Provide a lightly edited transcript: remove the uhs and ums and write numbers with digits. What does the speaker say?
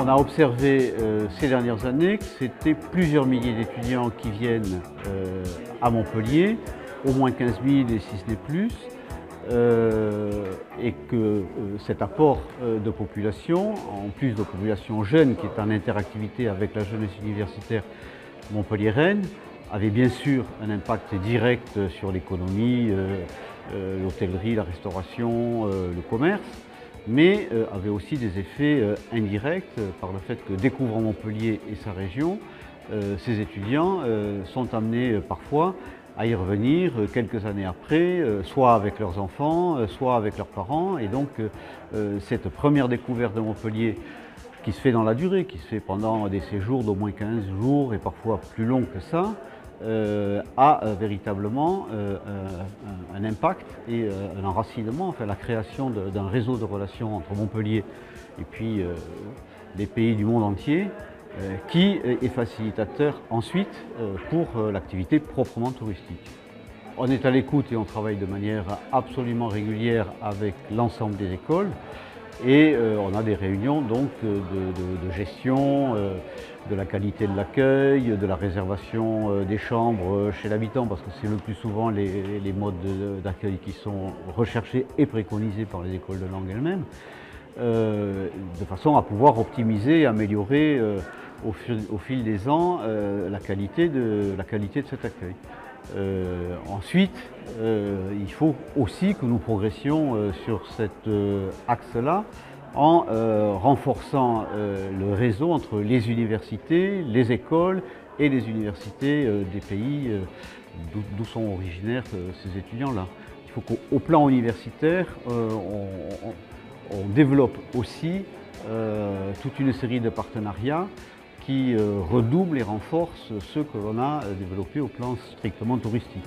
On a observé ces dernières années que c'était plusieurs milliers d'étudiants qui viennent à Montpellier, au moins 15 000 et si ce n'est plus, et que cet apport de population, en plus de population jeune qui est en interactivité avec la jeunesse universitaire montpelliéraine, avait bien sûr un impact direct sur l'économie, l'hôtellerie, la restauration, le commerce, mais avait aussi des effets indirects par le fait que découvrant Montpellier et sa région, ces étudiants sont amenés parfois à y revenir quelques années après, soit avec leurs enfants, soit avec leurs parents. Et donc cette première découverte de Montpellier qui se fait dans la durée, qui se fait pendant des séjours d'au moins 15 jours et parfois plus longs que ça, a véritablement un impact et un enracinement, enfin la création d'un réseau de relations entre Montpellier et puis les pays du monde entier, qui est facilitateur ensuite pour l'activité proprement touristique. On est à l'écoute et on travaille de manière absolument régulière avec l'ensemble des écoles. Et on a des réunions donc de gestion de la qualité de l'accueil, de la réservation des chambres chez l'habitant, parce que c'est le plus souvent les modes d'accueil qui sont recherchés et préconisés par les écoles de langue elles-mêmes, de façon à pouvoir optimiser et améliorer au fil des ans la qualité de cet accueil. Ensuite, il faut aussi que nous progressions sur cet axe-là en renforçant le réseau entre les universités, les écoles et les universités des pays d'où sont originaires ces étudiants-là. Il faut qu'au plan universitaire, on développe aussi toute une série de partenariats qui redoublent et renforcent ceux que l'on a développés au plan strictement touristique.